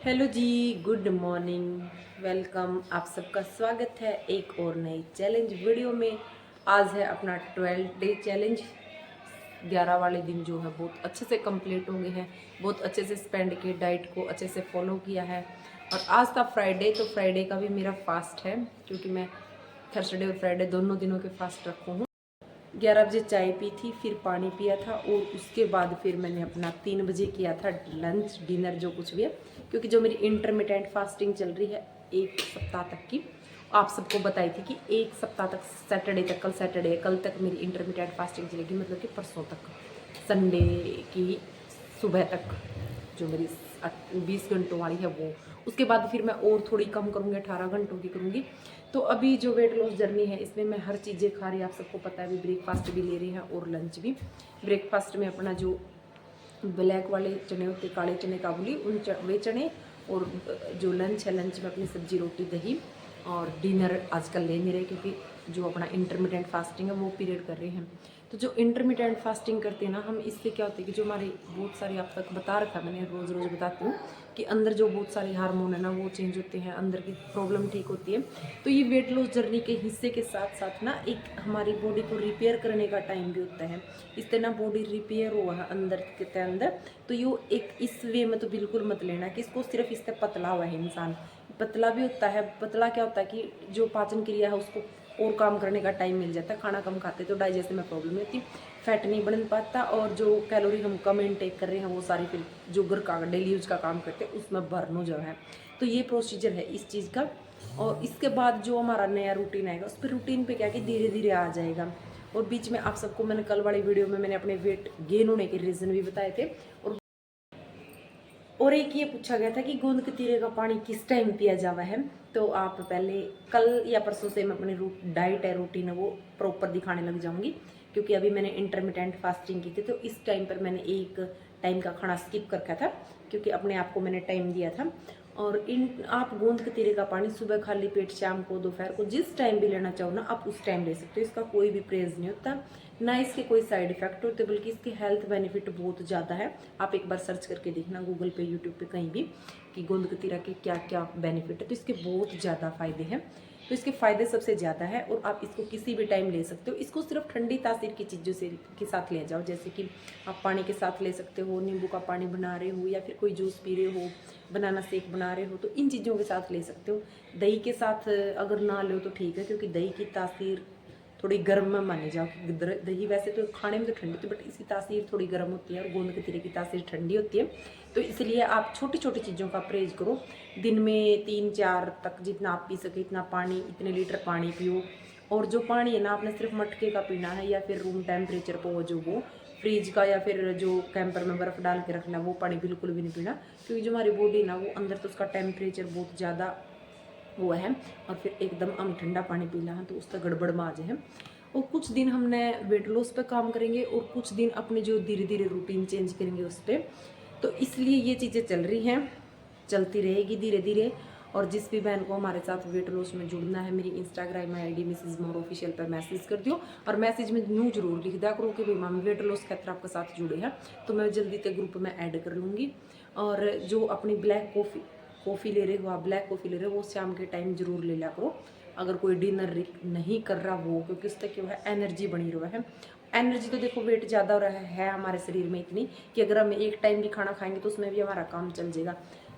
Hello जी, good morning, welcome. आप सबका स्वागत है एक और नई चैलेंज वीडियो में। आज है अपना 12 डे चैलेंज। 11 वाले दिन जो है बहुत अच्छे से कंप्लीट हो गए हैं, बहुत अच्छे से स्पेंड किए, डाइट को अच्छे से फॉलो किया है। और आज था फ्राइडे, तो फ्राइडे का भी मेरा फास्ट है, क्योंकि मैं थर्सडे और फ्राइडे दोनों दिनों के फास्ट रखूँ हूँ। 11 बजे चाय पी थी, फिर पानी पिया था, और उसके बाद फिर मैंने अपना 3 बजे किया था लंच डिनर जो कुछ भी है, क्योंकि जो मेरी इंटरमिटेंट फास्टिंग चल रही है 1 सप्ताह तक की। आप सबको बताई थी कि 1 सप्ताह तक, सैटरडे तक, कल सैटरडे है, कल तक मेरी इंटरमिटेंट फास्टिंग चलेगी, मतलब कि परसों तक, संडे की सुबह तक जो मेरी 20 घंटों वाली है वो। उसके बाद फिर मैं और थोड़ी कम करूँगी, 18 घंटों की करूँगी। तो अभी जो वेट लॉस जर्नी है इसमें मैं हर चीज़ें खा रही हूँ, आप सबको पता है। अभी ब्रेकफास्ट भी ले रही हैं और लंच भी। ब्रेकफास्ट में अपना जो ब्लैक वाले चने होते, काले चने काबुली, वे चने, और जो लंच है, लंच में अपनी सब्जी रोटी दही। और डिनर आजकल ले नहीं रहे, क्योंकि जो अपना इंटरमीडिएट फास्टिंग है वो पीरियड कर रहे हैं। तो जो इंटरमीडिएट फास्टिंग करते हैं ना हम, इससे क्या होता है कि जो हमारे बहुत सारी, आप तक बता रखा है मैंने, रोज़ रोज़ बताती हूँ कि अंदर जो बहुत सारे हार्मोन है ना वो चेंज होते हैं, अंदर की प्रॉब्लम ठीक होती है। तो ये वेट लॉस जर्नी के हिस्से के साथ साथ ना एक हमारी बॉडी को रिपेयर करने का टाइम भी होता है। इससे ना बॉडी रिपेयर हुआ है अंदर के अंदर। तो ये एक इस वे में तो बिल्कुल मत लेना कि इसको सिर्फ इससे पतला हुआ है इंसान। पतला भी होता है, पतला क्या होता है कि जो पाचन क्रिया है उसको और काम करने का टाइम मिल जाता है। खाना कम खाते तो डाइजेशन में प्रॉब्लम नहीं होती, फैट नहीं बन पाता, और जो कैलोरी हम कम इनटेक कर रहे हैं वो सारी फिर जो घर का डेली यूज का काम करते हैं उसमें बर्न हो जाए है। तो ये प्रोसीजर है इस चीज़ का। और इसके बाद जो हमारा नया रूटीन आएगा उस पर रूटीन पे क्या कि धीरे धीरे आ जाएगा। और बीच में आप सबको मैंने कल वाली वीडियो में मैंने अपने वेट गेन होने के रीज़न भी बताए थे। और एक ये पूछा गया था कि गोंद कतीरे का पानी किस टाइम पिया जावा है। तो आप पहले, कल या परसों से मैं अपनी डाइट है, रूटीन है, वो प्रॉपर दिखाने लग जाऊंगी, क्योंकि अभी मैंने इंटरमिटेंट फास्टिंग की थी। तो इस टाइम पर मैंने एक टाइम का खाना स्किप कर रखा था, क्योंकि अपने आप को मैंने टाइम दिया था। और इन आप गोंद कतीरे का पानी सुबह खाली पेट, शाम को, दोपहर को, जिस टाइम भी लेना चाहो ना आप उस टाइम ले सकते हो। इसका कोई भी प्रेज नहीं होता, ना इसके कोई साइड इफेक्ट होते, बल्कि इसके हेल्थ बेनिफिट बहुत ज़्यादा है। आप एक बार सर्च करके देखना गूगल पे, यूट्यूब पे, कहीं भी, कि गोंद कतीरा के क्या क्या बेनिफिट है। तो इसके बहुत ज़्यादा फ़ायदे हैं। तो इसके फ़ायदे सबसे ज़्यादा है, और आप इसको किसी भी टाइम ले सकते हो। इसको सिर्फ ठंडी तासीर की चीज़ों से के साथ ले जाओ, जैसे कि आप पानी के साथ ले सकते हो, नींबू का पानी बना रहे हो, या फिर कोई जूस पी रहे हो, बनाना शेक बना रहे हो, तो इन चीज़ों के साथ ले सकते हो। दही के साथ अगर ना लो तो ठीक है, क्योंकि दही की तासीर थोड़ी गर्म में मानी जाओ। दही वैसे तो खाने में तो ठंडी होती है, बट इसकी तासीर थोड़ी गर्म होती है, और गोंद कतीरे की तासीर ठंडी होती है। तो इसलिए आप छोटी छोटी चीज़ों का परहेज करो। दिन में 3-4 तक जितना आप पी सके इतना पानी, इतने लीटर पानी पियो। और जो पानी है ना, आपने सिर्फ मटके का पीना है, या फिर रूम टेम्परेचर पर हो जो वो फ्रिज का, या फिर जो कैंपर में बर्फ़ डाल के रखना, वो पानी बिल्कुल भी नहीं पीना। क्योंकि जो हमारी बॉडी ना, वो अंदर तो उसका टेम्परेचर बहुत ज़्यादा वो है, और फिर एकदम हम ठंडा पानी पीना है तो उसका गड़बड़ में आ जाए। और कुछ दिन हमने वेट लॉस पे काम करेंगे, और कुछ दिन अपनी जो धीरे धीरे रूटीन चेंज करेंगे उस पर। तो इसलिए ये चीज़ें चल रही हैं, चलती रहेगी धीरे धीरे। और जिस भी बहन को हमारे साथ वेट लॉस में जुड़ना है, मेरी इंस्टाग्राम आईडी मिसेज मोर ऑफिशियल पर मैसेज कर दियो, और मैसेज में न्यू जरूर लिख दिया करो कि भाई मामी वेट लॉस के तरह आपके साथ जुड़े हैं, तो मैं जल्दी से ग्रुप में ऐड कर लूँगी। और जो अपनी ब्लैक कॉफ़ी ले रहे हो, आप ब्लैक कॉफ़ी ले रहे हो, वो शाम के टाइम जरूर ले लिया करो, अगर कोई डिनर नहीं कर रहा वो, क्योंकि उससे क्या है, एनर्जी बनी रहा है। एनर्जी तो देखो वेट ज़्यादा हो रहा है हमारे शरीर में इतनी, कि अगर हम एक टाइम भी खाना खाएंगे तो उसमें भी हमारा काम चल जाएगा।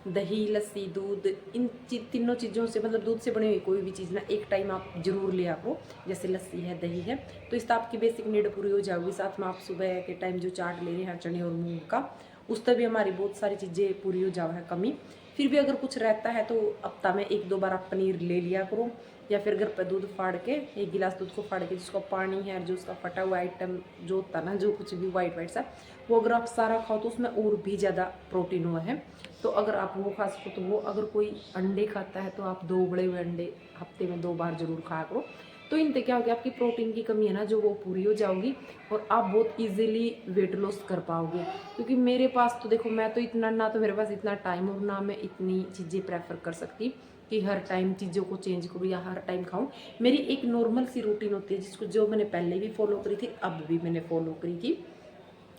दही, लस्सी, दूध, इन तीनों चीज़ों से, मतलब दूध से बनी हुई कोई भी चीज़ ना एक टाइम आप जरूर ले आओ। जैसे लस्सी है, दही है, तो इससे आपकी बेसिक नीड पूरी हो जाएगी। साथ में आप सुबह के टाइम जो चाट ले रहे हैं चने और मूंग का, उससे भी हमारी बहुत सारी चीज़ें पूरी हो जाए है, कमी। फिर भी अगर कुछ रहता है तो हफ्ता में 1-2 बार आप पनीर ले लिया करो, या फिर घर पर दूध फाड़ के, 1 गिलास दूध को फाड़ के, जिसका पानी है और जो उसका फटा हुआ आइटम जो होता है ना, जो कुछ भी वाइट वाइट सा, वो अगर आप सारा खाओ तो उसमें और भी ज़्यादा प्रोटीन हुआ है। तो अगर आप वो खा सको तो वो, अगर कोई अंडे खाता है तो आप 2 बड़े हुए अंडे हफ्ते में 2 बार जरूर खाया करो। तो इनसे क्या होगा, आपकी प्रोटीन की कमी है ना जो वो पूरी हो जाओगी, और आप बहुत इजीली वेट लॉस कर पाओगे। क्योंकि मेरे पास तो देखो, मैं तो इतना ना, तो मेरे पास इतना टाइम और ना मैं इतनी चीज़ें प्रेफर कर सकती कि हर टाइम चीज़ों को चेंज करूँ या हर टाइम खाऊं। मेरी एक नॉर्मल सी रूटीन होती है, जिसको जो मैंने पहले भी फॉलो करी थी, अब भी मैंने फॉलो करी थी।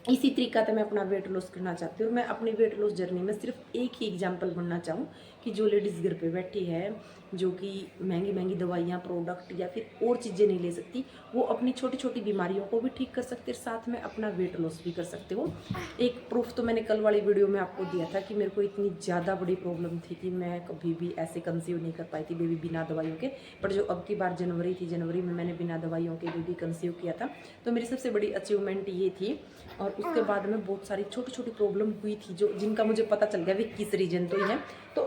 इसी तरीका से मैं अपना वेट लॉस करना चाहती हूँ। मैं अपनी वेट लॉस जर्नी में सिर्फ एक ही एग्जांपल बनना चाहूँ कि जो लेडीज़ घर पे बैठी है, जो कि महंगी महंगी दवाइयाँ, प्रोडक्ट या फिर और चीज़ें नहीं ले सकती, वो अपनी छोटी छोटी बीमारियों को भी ठीक कर सकते हैं, साथ में अपना वेट लॉस भी कर सकते हो। एक प्रूफ तो मैंने कल वाली वीडियो में आपको दिया था कि मेरे को इतनी ज़्यादा बड़ी प्रॉब्लम थी कि मैं कभी भी ऐसे कंसीव नहीं कर पाई थी बेबी बिना दवाइयों के। पर जो अब की बार जनवरी थी, जनवरी में मैंने बिना दवाइयों के बेबी कंसीव किया था, तो मेरी सबसे बड़ी अचीवमेंट ये थी। और उसके बाद में बहुत सारी छोटी छोटी प्रॉब्लम हुई थी जो जिनका मुझे पता चल गया वे किस रीजन तो ही है। तो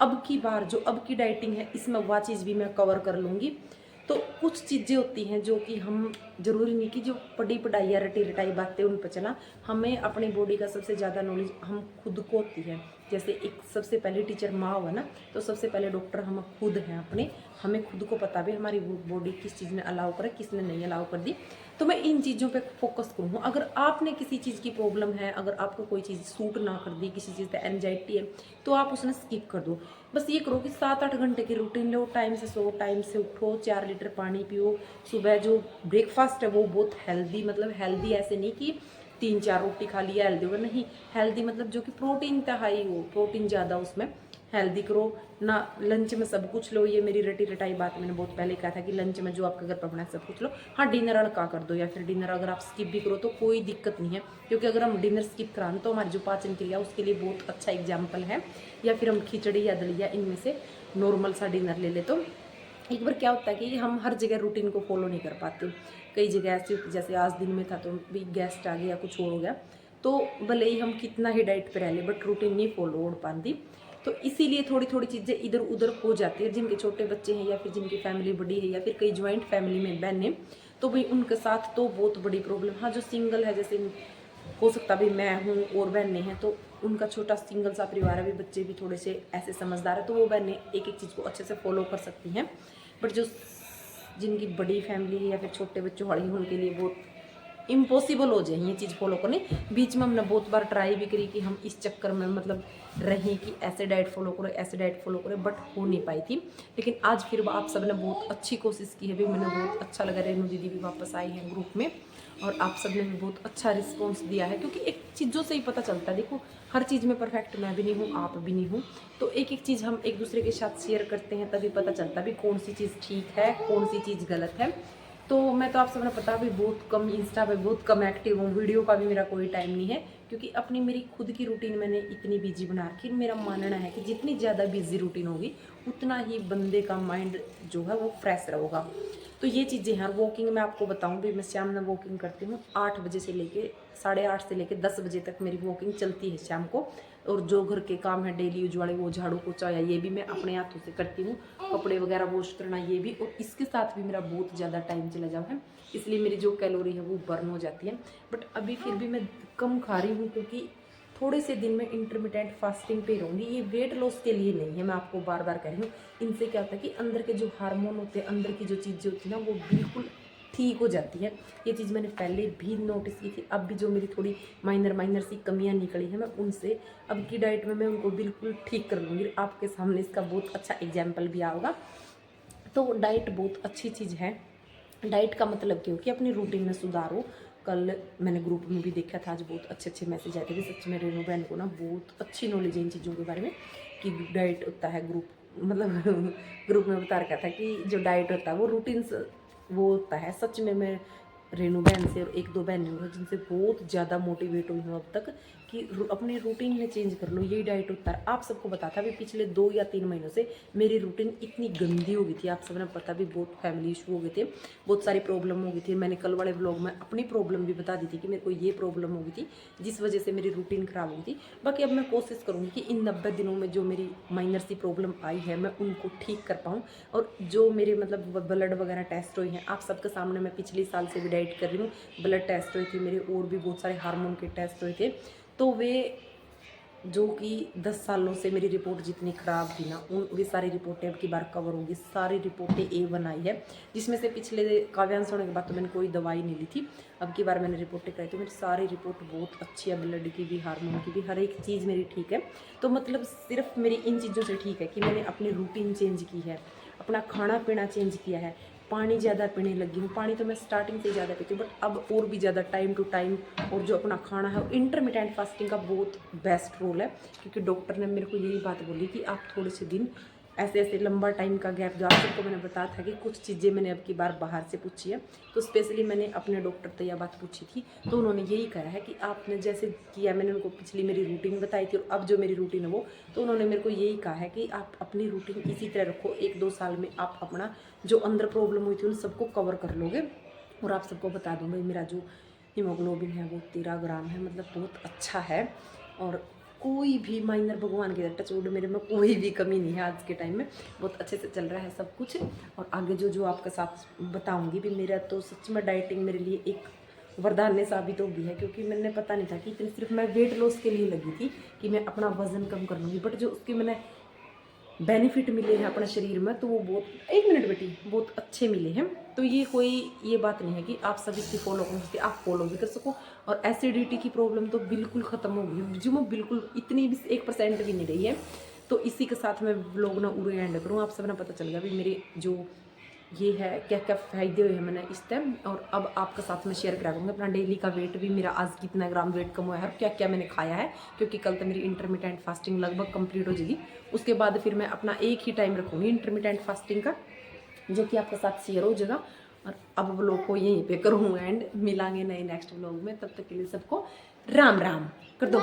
अब की बार जो अब की डाइटिंग है, इसमें वह चीज़ भी मैं कवर कर लूँगी। तो कुछ चीज़ें होती हैं जो कि हम ज़रूरी नहीं कि जो पढ़ी पढ़ाई या रटी रटाई बातें उन पर चला, हमें अपनी बॉडी का सबसे ज़्यादा नॉलेज हम खुद को होती है। जैसे एक सबसे पहले टीचर माँ हुआ ना, तो सबसे पहले डॉक्टर हम खुद हैं अपने। हमें खुद को पता भी हमारी बॉडी किस चीज़ ने अलाउ करे, किसने नहीं अलाउ कर दी। तो मैं इन चीज़ों पे फोकस करूँ। अगर आपने किसी चीज़ की प्रॉब्लम है, अगर आपको कोई चीज़ सूट ना कर दी, किसी चीज़ पे एंजाइटी है, तो आप उसने स्किप कर दो। बस ये करो कि 7-8 घंटे की रूटीन लो, टाइम से सो, टाइम से उठो, 4 लीटर पानी पियो। सुबह जो ब्रेकफास्ट है वो बहुत हेल्दी, मतलब हेल्दी ऐसे नहीं कि 3-4 रोटी खा लिया हेल्दी होगा, नहीं, हेल्दी मतलब जो कि प्रोटीन का हाई हो, प्रोटीन ज़्यादा उसमें, हेल्दी करो ना। लंच में सब कुछ लो, ये मेरी रटी रटाई बात मैंने बहुत पहले कहा था कि लंच में जो आपका घर पर बना है सब कुछ लो। हाँ, डिनर अड़का कर दो, या फिर डिनर अगर आप स्किप भी करो तो कोई दिक्कत नहीं है, क्योंकि अगर हम डिनर स्किप कराएं तो हमारी जो पाचन क्रिया उसके लिए बहुत अच्छा एग्जाम्पल है। या फिर हम खिचड़ी या दलिया इनमें से नॉर्मल सा डिनर ले ले। तो एक बार क्या होता है कि हम हर जगह रूटीन को फॉलो नहीं कर पाते। कई जगह ऐसी होती, जैसे आज दिन में था तो भी गेस्ट आ गया, कुछ और हो गया, तो भले ही हम कितना ही डाइट पे रह ले बट रूटीन नहीं फॉलो हो पाती। तो इसीलिए थोड़ी थोड़ी चीज़ें इधर उधर हो जाती है। जिनके छोटे बच्चे हैं या फिर जिनकी फैमिली बड़ी है या फिर कई ज्वाइंट फैमिली में बहनें, तो भाई उनके साथ तो बहुत बड़ी प्रॉब्लम। हाँ, जो सिंगल है, जैसे हो सकता भी मैं हूँ और बहनें हैं, तो उनका छोटा सिंगल सा परिवार है, भी बच्चे भी थोड़े से ऐसे समझदार है, तो वो बहनें एक एक चीज़ को अच्छे से फॉलो कर सकती हैं। बट जो जिनकी बड़ी फैमिली है या फिर छोटे बच्चों वाली, उनके लिए बहुत इम्पॉसिबल हो जाए ये चीज़ फॉलो करनी। बीच में हमने बहुत बार ट्राई भी करी कि हम इस चक्कर में मतलब रहें कि ऐसे डाइट फॉलो करें, ऐसे डाइट फॉलो करें, बट हो नहीं पाई थी। लेकिन आज फिर आप सब ने बहुत अच्छी कोशिश की है भी, मैंने बहुत अच्छा लगा। रेनू दीदी भी वापस आई हैं ग्रुप में, और आप सब ने भी बहुत अच्छा रिस्पॉन्स दिया है, क्योंकि एक चीज़ों से ही पता चलता है। देखो, हर चीज़ में परफेक्ट मैं भी नहीं हूँ, आप भी नहीं हूँ, तो एक एक चीज़ हम एक दूसरे के साथ शेयर करते हैं, तभी पता चलता भी कौन सी चीज़ ठीक है, कौन सी चीज़ गलत है। तो मैं तो आप सबने पता भी बहुत कम इंस्टा पे बहुत कम एक्टिव हूँ, वीडियो का भी मेरा कोई टाइम नहीं है, क्योंकि अपनी मेरी खुद की रूटीन मैंने इतनी बिजी बना रखी। मेरा मानना है कि जितनी ज़्यादा बिजी रूटीन होगी उतना ही बंदे का माइंड जो है वो फ्रेश रहेगा। तो ये चीज़ें हैं। वॉकिंग मैं आपको बताऊँ भी, मैं शाम में वॉकिंग करती हूँ 8 बजे से लेके 8:30 से लेके 10 बजे तक मेरी वॉकिंग चलती है शाम को। और जो घर के काम है डेली यूज वाले, वो झाड़ू पोछा या ये भी मैं अपने हाथों से करती हूँ, कपड़े वगैरह वॉश करना ये भी। और इसके साथ भी मेरा बहुत ज़्यादा टाइम चला जाता है, इसलिए मेरी जो कैलोरी है वो बर्न हो जाती है। बट अभी फिर भी मैं कम खा रही हूँ, क्योंकि थोड़े से दिन में इंटरमिटेंट फास्टिंग पे रहूँगी। ये वेट लॉस के लिए नहीं है, मैं आपको बार बार कह रही हूँ। इनसे क्या होता है कि अंदर के जो हार्मोन होते हैं, अंदर की जो चीज़ें होती हैं ना, वो बिल्कुल ठीक हो जाती है। ये चीज़ मैंने पहले भी नोटिस की थी। अब भी जो मेरी थोड़ी माइनर सी कमियां निकली हैं, मैं उनसे अब की डाइट में मैं उनको बिल्कुल ठीक कर लूँगी। आपके सामने इसका बहुत अच्छा एग्जाम्पल भी आएगा। तो डाइट बहुत अच्छी चीज़ है। डाइट का मतलब क्यों कि अपनी रूटीन में सुधारो। कल मैंने ग्रुप में भी देखा था, आज बहुत अच्छे अच्छे मैसेज आए थे कि सच में रेनू बहन को ना बहुत अच्छी नॉलेज है इन चीज़ों के बारे में, कि डाइट होता है ग्रुप मतलब ग्रुप में बता रखा था कि जो डाइट होता है वो रूटीन वो होता है। सच में मैं रेनू बहन से और 1-2 बहनें हुई जिनसे बहुत ज़्यादा मोटिवेट हुई हूँ अब तक, कि अपनी रूटीन में चेंज कर लो, यही डाइट होता है। आप सबको पता था भी पिछले 2 या 3 महीनों से मेरी रूटीन इतनी गंदी हो गई थी, आप सबने पता भी, बहुत फैमिली इशू हो गए थे, बहुत सारी प्रॉब्लम हो गई थी। मैंने कल वाले व्लॉग में अपनी प्रॉब्लम भी बता दी थी कि मेरे को ये प्रॉब्लम हो गई थी जिस वजह से मेरी रूटीन ख़राब हो गई थी। बाकी अब मैं कोशिश करूँगी कि इन 90 दिनों में जो मेरी माइनर सी प्रॉब्लम आई है मैं उनको ठीक कर पाऊँ। और जो मेरे मतलब ब्लड वगैरह टेस्ट हुए हैं, आप सबके सामने मैं पिछले साल से भी डाइट कर रही हूँ, ब्लड टेस्ट हुए थे मेरे, और भी बहुत सारे हार्मोन के टेस्ट हुए थे। तो वे जो कि 10 सालों से मेरी रिपोर्ट जितनी ख़राब थी ना, उन वे सारी रिपोर्टें अब की बार कवर होंगी। सारी रिपोर्टें A1 आई है, जिसमें से पिछले काव्यांश होने के बाद तो मैंने कोई दवाई नहीं ली थी। अब की बार मैंने रिपोर्टें कराई तो मेरी सारी रिपोर्ट बहुत अच्छी है, ब्लड की भी, हार्मोन की भी, हर एक चीज़ मेरी ठीक है। तो मतलब सिर्फ मेरी इन चीज़ों से ठीक है कि मैंने अपनी रूटीन चेंज की है, अपना खाना पीना चेंज किया है, पानी ज़्यादा पीने लगी हूँ। पानी तो मैं स्टार्टिंग से ज़्यादा पीती हूँ, बट अब और भी ज़्यादा टाइम टू टाइम। और जो अपना खाना है, इंटरमिटेंट फास्टिंग का बहुत बेस्ट रोल है, क्योंकि डॉक्टर ने मेरे को यही बात बोली कि आप थोड़े से दिन ऐसे ऐसे लंबा टाइम का गैप जो आप सबको मैंने बताया था कि कुछ चीज़ें मैंने अब की बार बाहर से पूछी है, तो स्पेशली मैंने अपने डॉक्टर से यह बात पूछी थी, तो उन्होंने यही कहा है कि आपने जैसे किया, मैंने उनको पिछली मेरी रूटीन बताई थी और अब जो मेरी रूटीन है वो, तो उन्होंने मेरे को यही कहा है कि आप अपनी रूटीन इसी तरह रखो, 1-2 साल में आप अपना जो अंदर प्रॉब्लम हुई थी उन सबको कवर कर लोगे। और आप सबको बता दूँ भाई, मेरा जो हीमोग्लोबिन है वो 13 ग्राम है, मतलब बहुत अच्छा है। और कोई भी माइनर, भगवान के टचवुड, मेरे में कोई भी कमी नहीं है आज के टाइम में, बहुत अच्छे से चल रहा है सब कुछ। और आगे जो जो आपके साथ बताऊंगी भी, मेरा तो सच में डाइटिंग मेरे लिए एक वरदान साबित हो गई है, क्योंकि मैंने पता नहीं था कि इतनी सिर्फ मैं वेट लॉस के लिए लगी थी कि मैं अपना वजन कम कर लूँगी, बट जो उसके मैंने बेनिफिट मिले हैं अपने शरीर में, तो वो बहुत, 1 मिनट बेटी, बहुत अच्छे मिले हैं। तो ये कोई ये बात नहीं है कि आप सभी इसकी फॉलो कर सकते, आप फॉलो भी कर सको। और एसिडिटी की प्रॉब्लम तो बिल्कुल ख़त्म हो गई, जो मैं बिल्कुल इतनी भी 1% भी नहीं रही है। तो इसी के साथ मैं व्लॉग ना उरे एंड करूँ, आप सब ना पता चल गया भी मेरे जो ये है क्या क्या फ़ायदे हुए हैं मैंने इस टाइम। और अब आपके साथ में शेयर करा करूँगी अपना डेली का वेट भी, मेरा आज कितना ग्राम वेट कम हुआ है, क्या क्या मैंने खाया है, क्योंकि कल तो मेरी इंटरमिटेंट फास्टिंग लगभग कंप्लीट हो जाएगी। उसके बाद फिर मैं अपना एक ही टाइम रखूँगी इंटरमिटेंट फास्टिंग का, जो कि आपके साथ शेयर हो जाएगा। और अब व्लॉग को यहीं पे करूँ एंड, मिलांगे नए नेक्स्ट व्लॉग में, तब तक के लिए सबको राम राम कर दो।